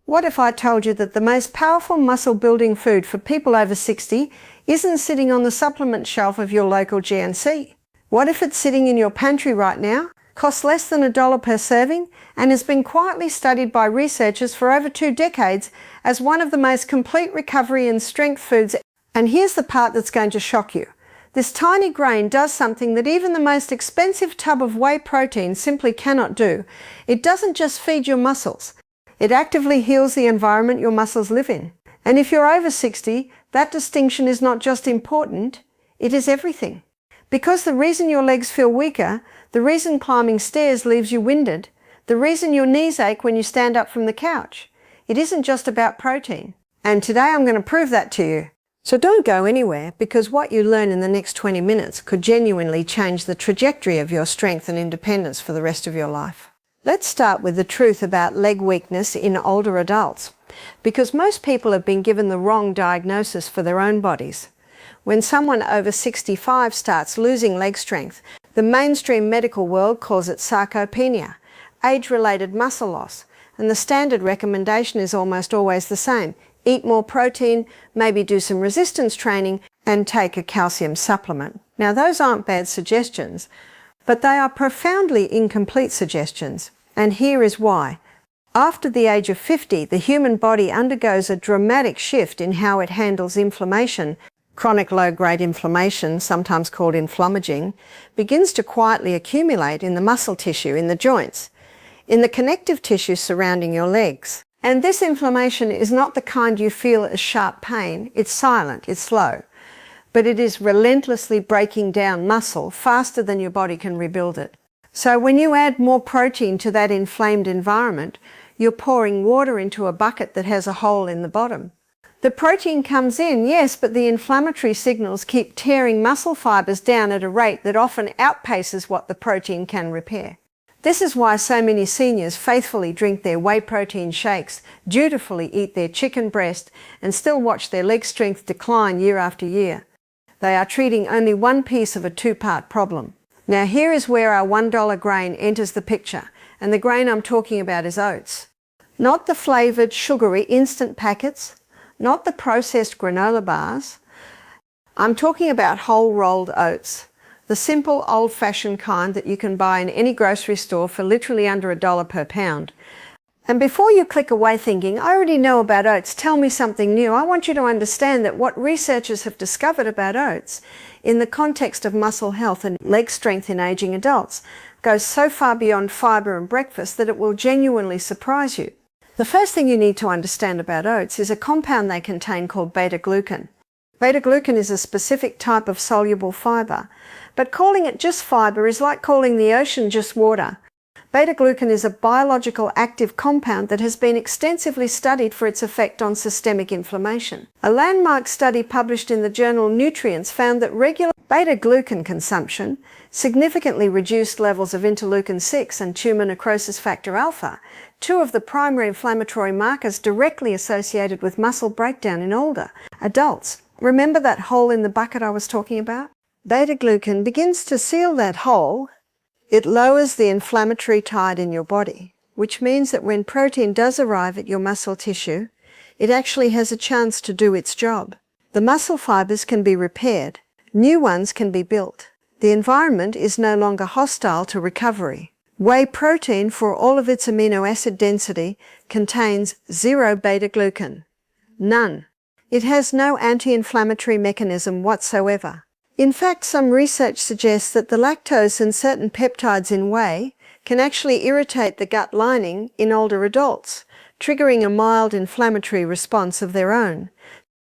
What if I told you that the most powerful muscle-building food for people over 60 isn't sitting on the supplement shelf of your local GNC? What if it's sitting in your pantry right now, costs less than $1 per serving, and has been quietly studied by researchers for over 2 decades as one of the most complete recovery and strength foods? And here's the part that's going to shock you. This tiny grain does something that even the most expensive tub of whey protein simply cannot do. It doesn't just feed your muscles. It actively heals the environment your muscles live in. And if you're over 60, that distinction is not just important, it is everything. Because the reason your legs feel weaker, the reason climbing stairs leaves you winded, the reason your knees ache when you stand up from the couch, it isn't just about protein. And today I'm going to prove that to you. So don't go anywhere, because what you learn in the next 20 minutes could genuinely change the trajectory of your strength and independence for the rest of your life. Let's start with the truth about leg weakness in older adults, because most people have been given the wrong diagnosis for their own bodies. When someone over 65 starts losing leg strength, the mainstream medical world calls it sarcopenia, age-related muscle loss, and the standard recommendation is almost always the same. Eat more protein, maybe do some resistance training, and take a calcium supplement. Now, those aren't bad suggestions, but they are profoundly incomplete suggestions. And here is why. After the age of 50, the human body undergoes a dramatic shift in how it handles inflammation. Chronic low-grade inflammation, sometimes called inflammaging, begins to quietly accumulate in the muscle tissue, in the joints, in the connective tissue surrounding your legs. And this inflammation is not the kind you feel as sharp pain. It's silent, it's slow, but it is relentlessly breaking down muscle faster than your body can rebuild it. So when you add more protein to that inflamed environment, you're pouring water into a bucket that has a hole in the bottom. The protein comes in, yes, but the inflammatory signals keep tearing muscle fibers down at a rate that often outpaces what the protein can repair. This is why so many seniors faithfully drink their whey protein shakes, dutifully eat their chicken breast, and still watch their leg strength decline year after year. They are treating only one piece of a two-part problem. Now here is where our $1 grain enters the picture, and the grain I'm talking about is oats. Not the flavoured, sugary instant packets, not the processed granola bars. I'm talking about whole rolled oats. The simple, old-fashioned kind that you can buy in any grocery store for literally under $1 per pound. And before you click away thinking, I already know about oats, tell me something new, I want you to understand that what researchers have discovered about oats in the context of muscle health and leg strength in aging adults goes so far beyond fibre and breakfast that it will genuinely surprise you. The first thing you need to understand about oats is a compound they contain called beta-glucan. Beta-glucan is a specific type of soluble fibre, but calling it just fibre is like calling the ocean just water. Beta-glucan is a biological active compound that has been extensively studied for its effect on systemic inflammation. A landmark study published in the journal Nutrients found that regular beta-glucan consumption significantly reduced levels of interleukin-6 and tumor necrosis factor alpha, two of the primary inflammatory markers directly associated with muscle breakdown in older adults. Remember that hole in the bucket I was talking about? Beta-glucan begins to seal that hole. It lowers the inflammatory tide in your body, which means that when protein does arrive at your muscle tissue, it actually has a chance to do its job. The muscle fibers can be repaired. New ones can be built. The environment is no longer hostile to recovery. Whey protein, for all of its amino acid density, contains 0 beta-glucan. None. It has no anti-inflammatory mechanism whatsoever. In fact, some research suggests that the lactose and certain peptides in whey can actually irritate the gut lining in older adults, triggering a mild inflammatory response of their own.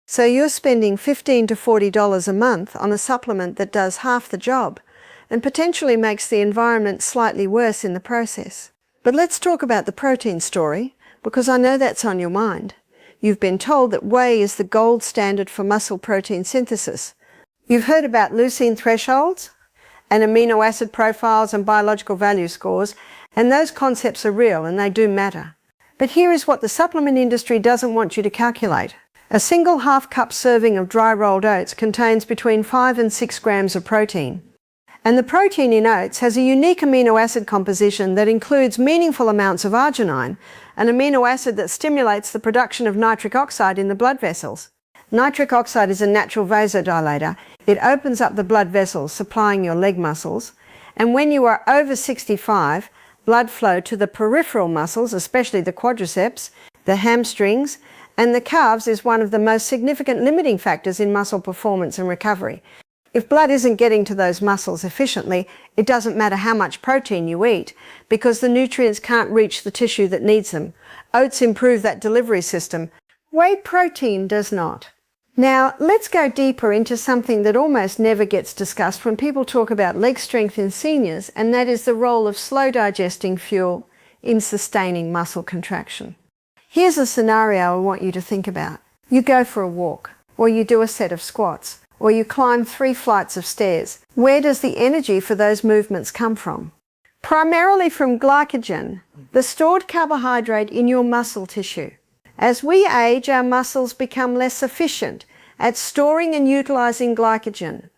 So you're spending $15 to $40 a month on a supplement that does half the job and potentially makes the environment slightly worse in the process. But let's talk about the protein story, because I know that's on your mind. You've been told that whey is the gold standard for muscle protein synthesis. You've heard about leucine thresholds and amino acid profiles and biological value scores, and those concepts are real and they do matter. But here is what the supplement industry doesn't want you to calculate. A single half-cup serving of dry rolled oats contains between 5 and 6 grams of protein. And the protein in oats has a unique amino acid composition that includes meaningful amounts of arginine, an amino acid that stimulates the production of nitric oxide in the blood vessels. Nitric oxide is a natural vasodilator. It opens up the blood vessels, supplying your leg muscles. And when you are over 65, blood flow to the peripheral muscles, especially the quadriceps, the hamstrings, and the calves is one of the most significant limiting factors in muscle performance and recovery. If blood isn't getting to those muscles efficiently, it doesn't matter how much protein you eat, because the nutrients can't reach the tissue that needs them. Oats improve that delivery system. Whey protein does not. Now, let's go deeper into something that almost never gets discussed when people talk about leg strength in seniors, and that is the role of slow digesting fuel in sustaining muscle contraction. Here's a scenario I want you to think about. You go for a walk, or you do a set of squats, or you climb 3 flights of stairs. Where does the energy for those movements come from? Primarily from glycogen, the stored carbohydrate in your muscle tissue. As we age, our muscles become less efficient at storing and utilizing glycogen.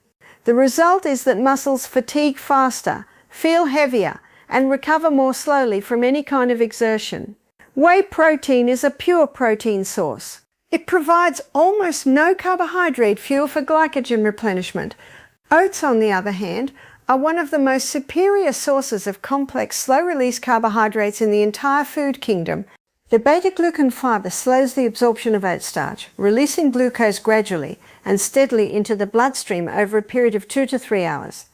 The result is that muscles fatigue faster, feel heavier, and recover more slowly from any kind of exertion. Whey protein is a pure protein source. It provides almost no carbohydrate fuel for glycogen replenishment. Oats, on the other hand, are one of the most superior sources of complex, slow-release carbohydrates in the entire food kingdom. The beta-glucan fiber slows the absorption of oat starch, releasing glucose gradually and steadily into the bloodstream over a period of 2 to 3 hours.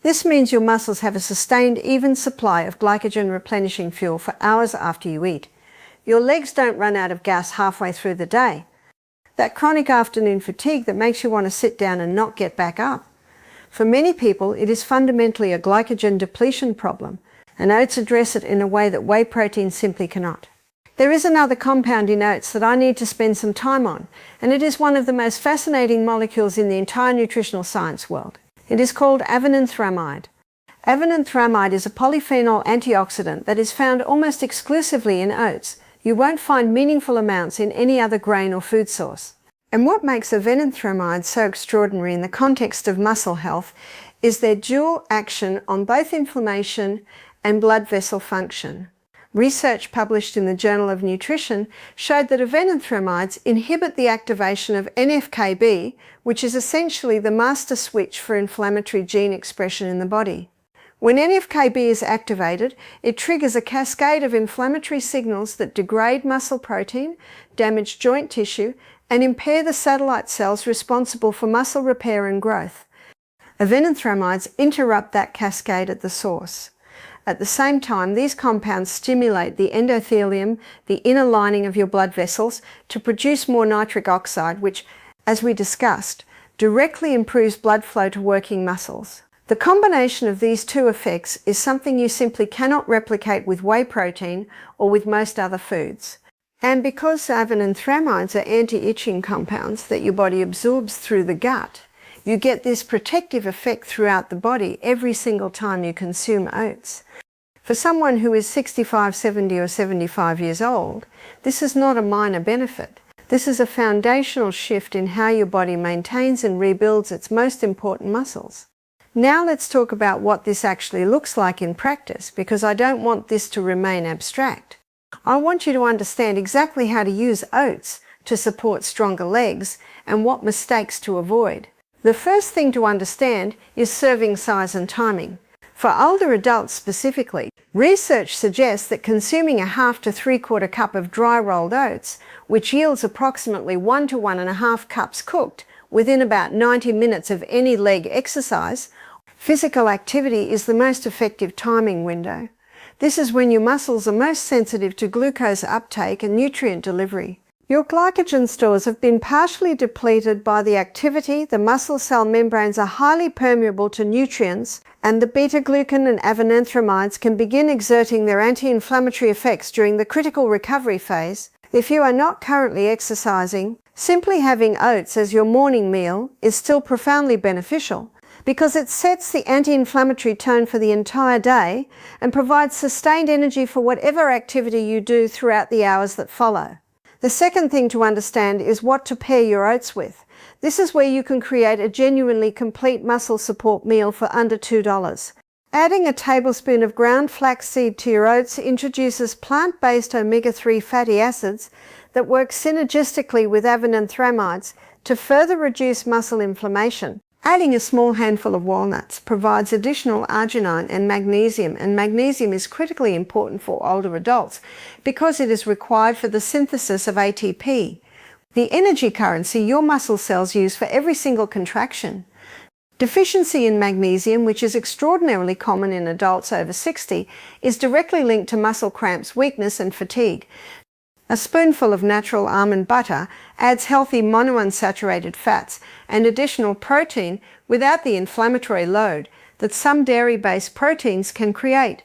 This means your muscles have a sustained, even supply of glycogen replenishing fuel for hours after you eat. Your legs don't run out of gas halfway through the day. That chronic afternoon fatigue that makes you want to sit down and not get back up. For many people, it is fundamentally a glycogen depletion problem, and oats address it in a way that whey protein simply cannot. There is another compound in oats that I need to spend some time on, and it is one of the most fascinating molecules in the entire nutritional science world. It is called avenanthromide. Avenanthromide is a polyphenol antioxidant that is found almost exclusively in oats. You won't find meaningful amounts in any other grain or food source. And what makes avenanthramides so extraordinary in the context of muscle health is their dual action on both inflammation and blood vessel function. Research published in the Journal of Nutrition showed that avenanthramides inhibit the activation of NF-κB, which is essentially the master switch for inflammatory gene expression in the body. When NF-κB is activated, it triggers a cascade of inflammatory signals that degrade muscle protein, damage joint tissue, and impair the satellite cells responsible for muscle repair and growth. Avenanthramides interrupt that cascade at the source. At the same time, these compounds stimulate the endothelium, the inner lining of your blood vessels, to produce more nitric oxide, which, as we discussed, directly improves blood flow to working muscles. The combination of these two effects is something you simply cannot replicate with whey protein or with most other foods. And because avenanthramides are anti-itching compounds that your body absorbs through the gut, you get this protective effect throughout the body every single time you consume oats. For someone who is 65, 70 or 75 years old, this is not a minor benefit. This is a foundational shift in how your body maintains and rebuilds its most important muscles. Now let's talk about what this actually looks like in practice, because I don't want this to remain abstract. I want you to understand exactly how to use oats to support stronger legs and what mistakes to avoid. The first thing to understand is serving size and timing. For older adults specifically, research suggests that consuming a 1/2 to 3/4 cup of dry rolled oats, which yields approximately 1 to 1.5 cups cooked within about 90 minutes of any leg exercise, physical activity is the most effective timing window. This is when your muscles are most sensitive to glucose uptake and nutrient delivery. Your glycogen stores have been partially depleted by the activity, the muscle cell membranes are highly permeable to nutrients, and the beta-glucan and avenanthramides can begin exerting their anti-inflammatory effects during the critical recovery phase. If you are not currently exercising, simply having oats as your morning meal is still profoundly beneficial, because it sets the anti-inflammatory tone for the entire day and provides sustained energy for whatever activity you do throughout the hours that follow. The second thing to understand is what to pair your oats with. This is where you can create a genuinely complete muscle support meal for under $2. Adding a tablespoon of ground flaxseed to your oats introduces plant-based omega-3 fatty acids that work synergistically with avenanthramides to further reduce muscle inflammation. Adding a small handful of walnuts provides additional arginine and magnesium is critically important for older adults because it is required for the synthesis of ATP, the energy currency your muscle cells use for every single contraction. Deficiency in magnesium, which is extraordinarily common in adults over 60, is directly linked to muscle cramps, weakness and fatigue. A spoonful of natural almond butter adds healthy monounsaturated fats and additional protein without the inflammatory load that some dairy-based proteins can create.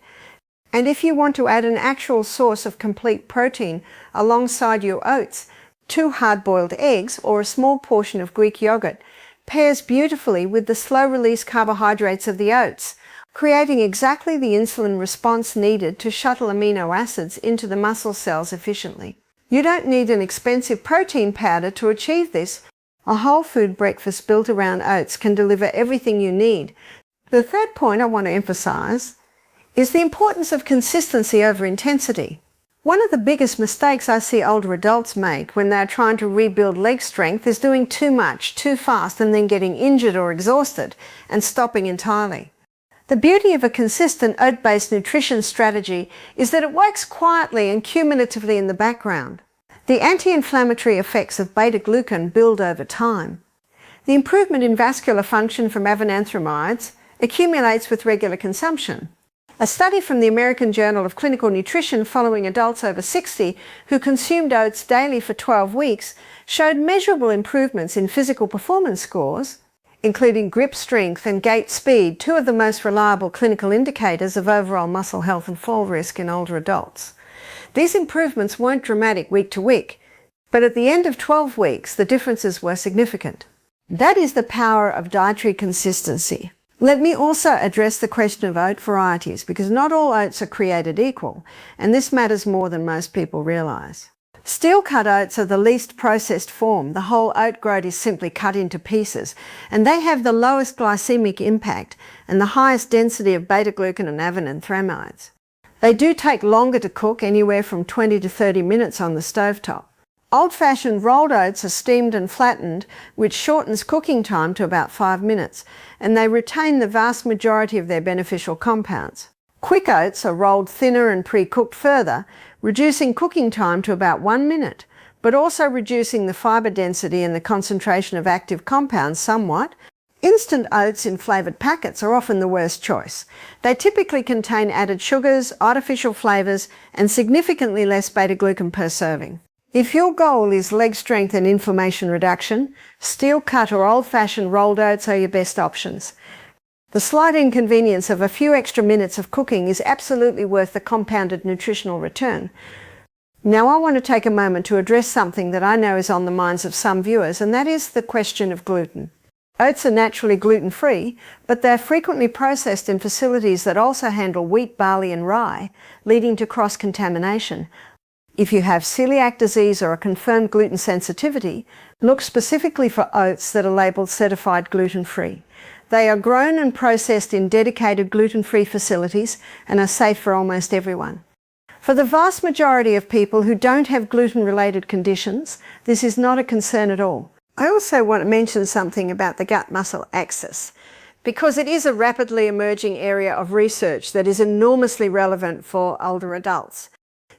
And if you want to add an actual source of complete protein alongside your oats, 2 hard-boiled eggs or a small portion of Greek yogurt pairs beautifully with the slow-release carbohydrates of the oats, creating exactly the insulin response needed to shuttle amino acids into the muscle cells efficiently. You don't need an expensive protein powder to achieve this. A whole food breakfast built around oats can deliver everything you need. The third point I want to emphasize is the importance of consistency over intensity. One of the biggest mistakes I see older adults make when they're trying to rebuild leg strength is doing too much, too fast, and then getting injured or exhausted and stopping entirely. The beauty of a consistent oat-based nutrition strategy is that it works quietly and cumulatively in the background. The anti-inflammatory effects of beta-glucan build over time. The improvement in vascular function from avenanthramides accumulates with regular consumption. A study from the American Journal of Clinical Nutrition following adults over 60 who consumed oats daily for 12 weeks showed measurable improvements in physical performance scores, including grip strength and gait speed, 2 of the most reliable clinical indicators of overall muscle health and fall risk in older adults. These improvements weren't dramatic week to week, but at the end of 12 weeks, the differences were significant. That is the power of dietary consistency. Let me also address the question of oat varieties, because not all oats are created equal, and this matters more than most people realize. Steel-cut oats are the least processed form. The whole oat groat is simply cut into pieces, and they have the lowest glycemic impact and the highest density of beta-glucan and avenanthramides. They do take longer to cook, anywhere from 20 to 30 minutes on the stovetop. Old-fashioned rolled oats are steamed and flattened, which shortens cooking time to about 5 minutes, and they retain the vast majority of their beneficial compounds. Quick oats are rolled thinner and pre-cooked further, reducing cooking time to about 1 minute, but also reducing the fibre density and the concentration of active compounds somewhat. Instant oats in flavoured packets are often the worst choice. They typically contain added sugars, artificial flavours, and significantly less beta-glucan per serving. If your goal is leg strength and inflammation reduction, steel-cut or old-fashioned rolled oats are your best options. The slight inconvenience of a few extra minutes of cooking is absolutely worth the compounded nutritional return. Now I want to take a moment to address something that I know is on the minds of some viewers, and that is the question of gluten. Oats are naturally gluten-free, but they're frequently processed in facilities that also handle wheat, barley and rye, leading to cross-contamination. If you have celiac disease or a confirmed gluten sensitivity, look specifically for oats that are labelled certified gluten-free. They are grown and processed in dedicated gluten-free facilities and are safe for almost everyone. For the vast majority of people who don't have gluten-related conditions, this is not a concern at all. I also want to mention something about the gut-muscle axis, because it is a rapidly emerging area of research that is enormously relevant for older adults.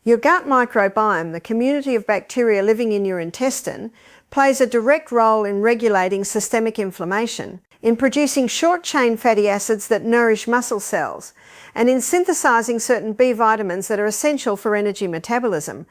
Your gut microbiome, the community of bacteria living in your intestine, plays a direct role in regulating systemic inflammation, in producing short-chain fatty acids that nourish muscle cells, and in synthesizing certain B vitamins that are essential for energy metabolism.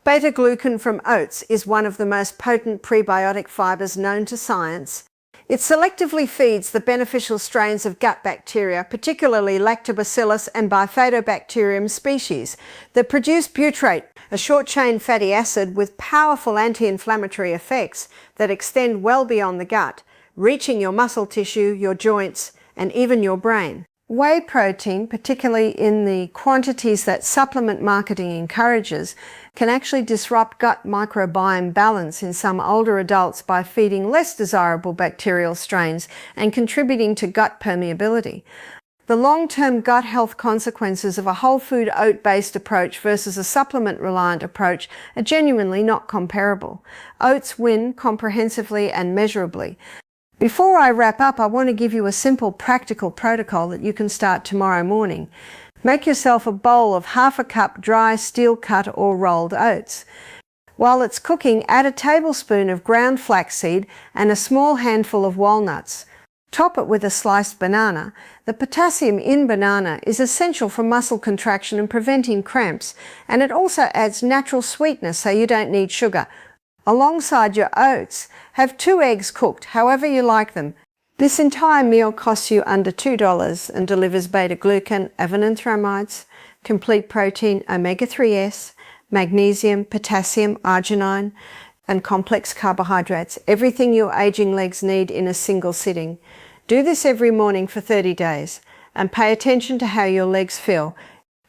Beta-glucan from oats is one of the most potent prebiotic fibers known to science. It selectively feeds the beneficial strains of gut bacteria, particularly Lactobacillus and Bifidobacterium species, that produce butyrate, a short-chain fatty acid with powerful anti-inflammatory effects that extend well beyond the gut, reaching your muscle tissue, your joints, and even your brain. Whey protein, particularly in the quantities that supplement marketing encourages, can actually disrupt gut microbiome balance in some older adults by feeding less desirable bacterial strains and contributing to gut permeability. The long-term gut health consequences of a whole food oat-based approach versus a supplement-reliant approach are genuinely not comparable. Oats win comprehensively and measurably. Before I wrap up, I want to give you a simple practical protocol that you can start tomorrow morning. Make yourself a bowl of half a cup dry steel-cut or rolled oats. While it's cooking, add a tablespoon of ground flaxseed and a small handful of walnuts. Top it with a sliced banana. The potassium in banana is essential for muscle contraction and preventing cramps, and it also adds natural sweetness so you don't need sugar. Alongside your oats, have 2 eggs cooked, however you like them. This entire meal costs you under $2 and delivers beta-glucan, avenanthramides, complete protein, omega-3s, magnesium, potassium, arginine, and complex carbohydrates, everything your aging legs need in a single sitting. Do this every morning for 30 days and pay attention to how your legs feel.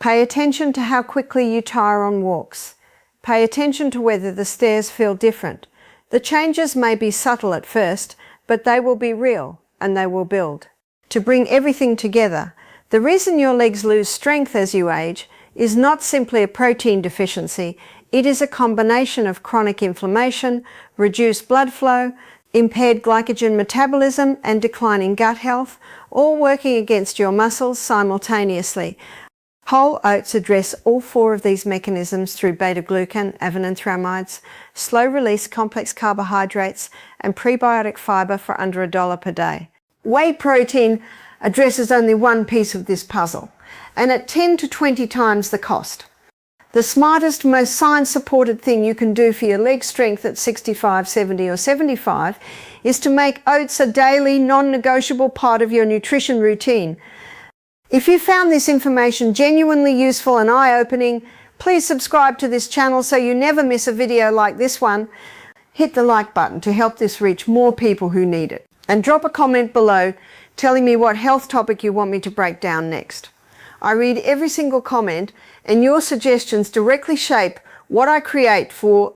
Pay attention to how quickly you tire on walks. Pay attention to whether the stairs feel different. The changes may be subtle at first, but they will be real and they will build. To bring everything together, the reason your legs lose strength as you age is not simply a protein deficiency. It is a combination of chronic inflammation, reduced blood flow, impaired glycogen metabolism, and declining gut health, all working against your muscles simultaneously. Whole oats address all 4 of these mechanisms through beta-glucan, avenanthramides, slow-release complex carbohydrates, and prebiotic fiber for under $1 per day. Whey protein addresses only one piece of this puzzle, and at 10 to 20 times the cost. The smartest, most science-supported thing you can do for your leg strength at 65, 70 or 75 is to make oats a daily, non-negotiable part of your nutrition routine. If you found this information genuinely useful and eye-opening, please subscribe to this channel so you never miss a video like this one. Hit the like button to help this reach more people who need it. And drop a comment below telling me what health topic you want me to break down next. I read every single comment, and your suggestions directly shape what I create for